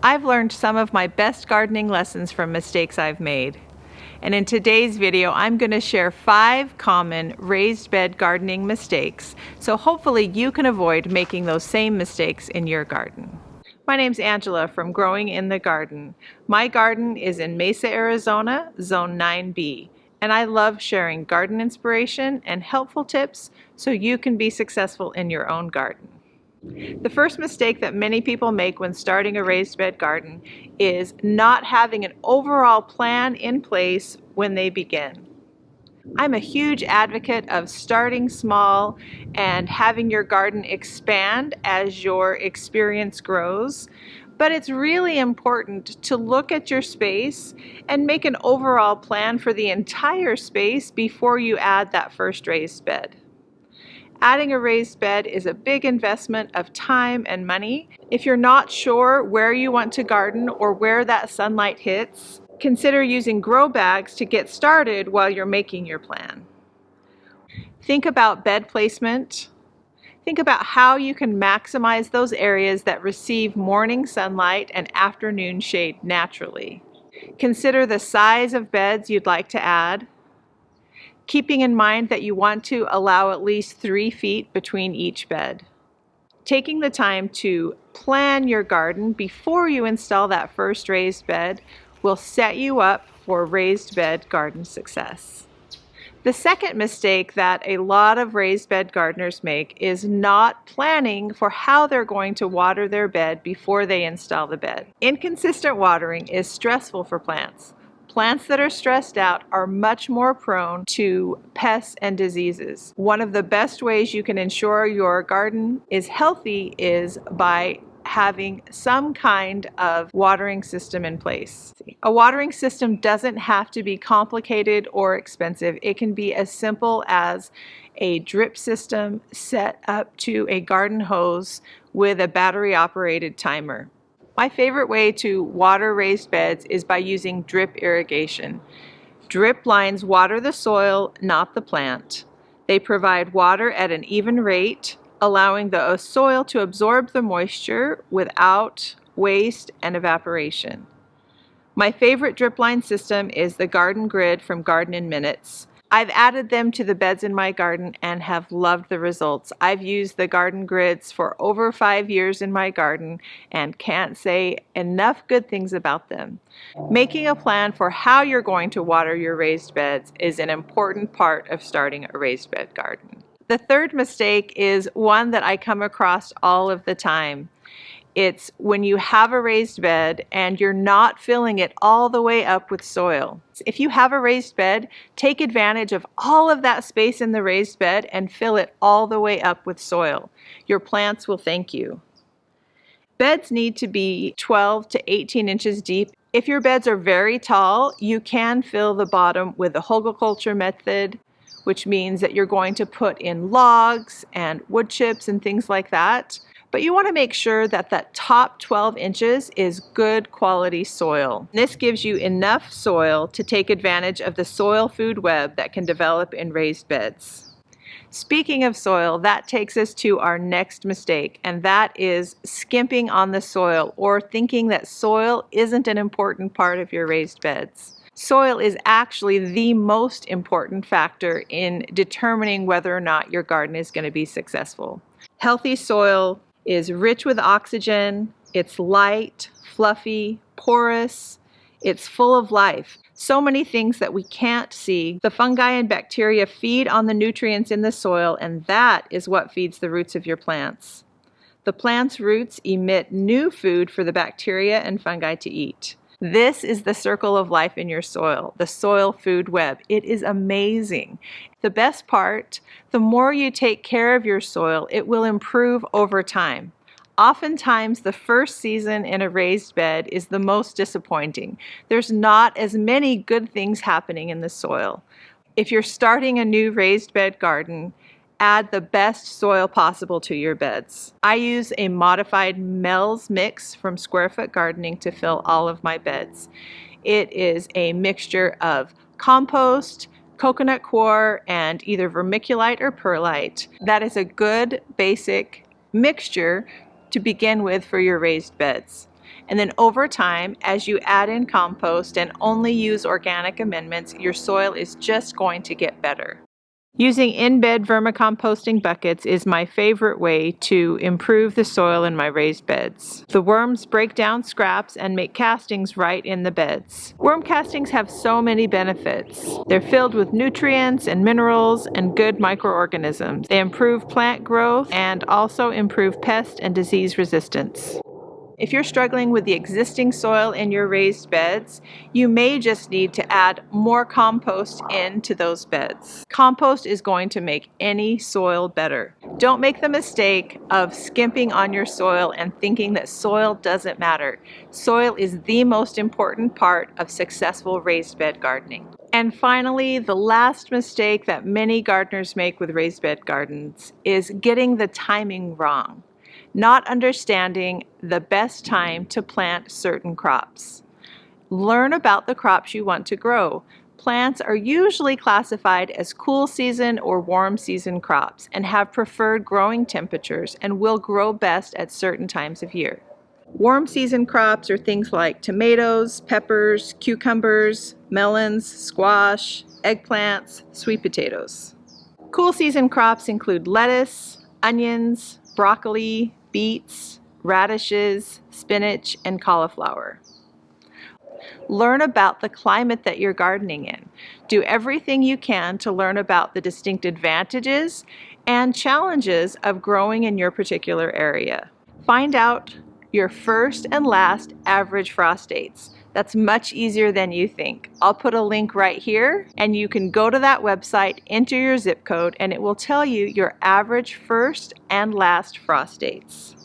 I've learned some of my best gardening lessons from mistakes I've made. And in today's video, I'm going to share 5 common raised bed gardening mistakes, so hopefully you can avoid making those same mistakes in your garden. My name's Angela from Growing in the Garden. My garden is in Mesa, Arizona, Zone 9B, and I love sharing garden inspiration and helpful tips so you can be successful in your own garden. The first mistake that many people make when starting a raised bed garden is not having an overall plan in place when they begin. I'm a huge advocate of starting small and having your garden expand as your experience grows, but it's really important to look at your space and make an overall plan for the entire space before you add that first raised bed. Adding a raised bed is a big investment of time and money. If you're not sure where you want to garden or where that sunlight hits, consider using grow bags to get started while you're making your plan. Think about bed placement. Think about how you can maximize those areas that receive morning sunlight and afternoon shade naturally. Consider the size of beds you'd like to add, keeping in mind that you want to allow at least 3 feet between each bed. Taking the time to plan your garden before you install that first raised bed will set you up for raised bed garden success. The second mistake that a lot of raised bed gardeners make is not planning for how they're going to water their bed before they install the bed. Inconsistent watering is stressful for plants. Plants that are stressed out are much more prone to pests and diseases. One of the best ways you can ensure your garden is healthy is by having some kind of watering system in place. A watering system doesn't have to be complicated or expensive. It can be as simple as a drip system set up to a garden hose with a battery-operated timer. My favorite way to water raised beds is by using drip irrigation. Drip lines water the soil, not the plant. They provide water at an even rate, allowing the soil to absorb the moisture without waste and evaporation. My favorite drip line system is the Garden Grid from Garden in Minutes. I've added them to the beds in my garden and have loved the results. I've used the garden grids for over 5 years in my garden and can't say enough good things about them. Making a plan for how you're going to water your raised beds is an important part of starting a raised bed garden. The third mistake is one that I come across all of the time. It's when you have a raised bed and you're not filling it all the way up with soil. If you have a raised bed, take advantage of all of that space in the raised bed and fill it all the way up with soil. Your plants will thank you. Beds need to be 12 to 18 inches deep. If your beds are very tall, you can fill the bottom with the hugelkultur method, which means that you're going to put in logs and wood chips and things like that. But you want to make sure that that top 12 inches is good quality soil. This gives you enough soil to take advantage of the soil food web that can develop in raised beds. Speaking of soil, that takes us to our next mistake, and that is skimping on the soil or thinking that soil isn't an important part of your raised beds. Soil is actually the most important factor in determining whether or not your garden is going to be successful. Healthy soil is rich with oxygen, it's light, fluffy, porous, it's full of life. So many things that we can't see. The fungi and bacteria feed on the nutrients in the soil, and that is what feeds the roots of your plants. The plant's roots emit new food for the bacteria and fungi to eat. This is the circle of life in your soil, the soil food web. It is amazing. The best part, the more you take care of your soil, it will improve over time. Oftentimes, the first season in a raised bed is the most disappointing. There's not as many good things happening in the soil. If you're starting a new raised bed garden, add the best soil possible to your beds. I use a modified Mel's mix from Square Foot Gardening to fill all of my beds. It is a mixture of compost, coconut coir, and either vermiculite or perlite. That is a good basic mixture to begin with for your raised beds. And then over time, as you add in compost and only use organic amendments, your soil is just going to get better. Using in-bed vermicomposting buckets is my favorite way to improve the soil in my raised beds. The worms break down scraps and make castings right in the beds. Worm castings have so many benefits. They're filled with nutrients and minerals and good microorganisms. They improve plant growth and also improve pest and disease resistance. If you're struggling with the existing soil in your raised beds, you may just need to add more compost into those beds. Compost is going to make any soil better. Don't make the mistake of skimping on your soil and thinking that soil doesn't matter. Soil is the most important part of successful raised bed gardening. And finally, the last mistake that many gardeners make with raised bed gardens is getting the timing wrong. Not understanding the best time to plant certain crops. Learn about the crops you want to grow. Plants are usually classified as cool season or warm season crops and have preferred growing temperatures and will grow best at certain times of year. Warm season crops are things like tomatoes, peppers, cucumbers, melons, squash, eggplants, sweet potatoes. Cool season crops include lettuce, onions, broccoli, beets, radishes, spinach, and cauliflower. Learn about the climate that you're gardening in. Do everything you can to learn about the distinct advantages and challenges of growing in your particular area. Find out your first and last average frost dates. That's much easier than you think. I'll put a link right here and you can go to that website, enter your zip code, and it will tell you your average first and last frost dates.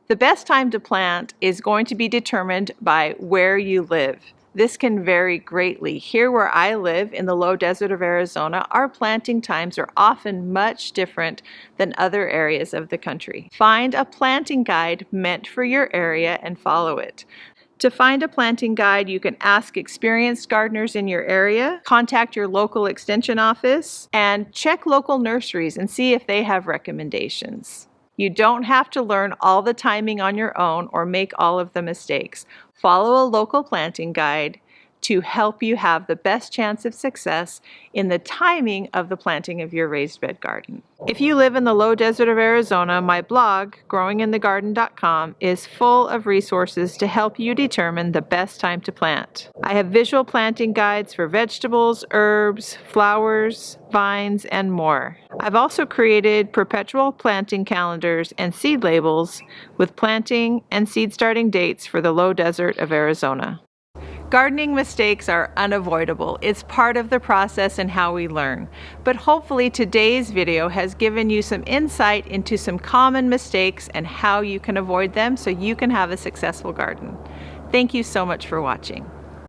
The best time to plant is going to be determined by where you live. This can vary greatly. Here where I live in the low desert of Arizona, our planting times are often much different than other areas of the country. Find a planting guide meant for your area and follow it. To find a planting guide, you can ask experienced gardeners in your area, contact your local extension office, and check local nurseries and see if they have recommendations. You don't have to learn all the timing on your own or make all of the mistakes. Follow a local planting guide to help you have the best chance of success in the timing of the planting of your raised bed garden. If you live in the low desert of Arizona, my blog, growinginthegarden.com, is full of resources to help you determine the best time to plant. I have visual planting guides for vegetables, herbs, flowers, vines, and more. I've also created perpetual planting calendars and seed labels with planting and seed starting dates for the low desert of Arizona. Gardening mistakes are unavoidable. It's part of the process and how we learn. But hopefully today's video has given you some insight into some common mistakes and how you can avoid them so you can have a successful garden. Thank you so much for watching.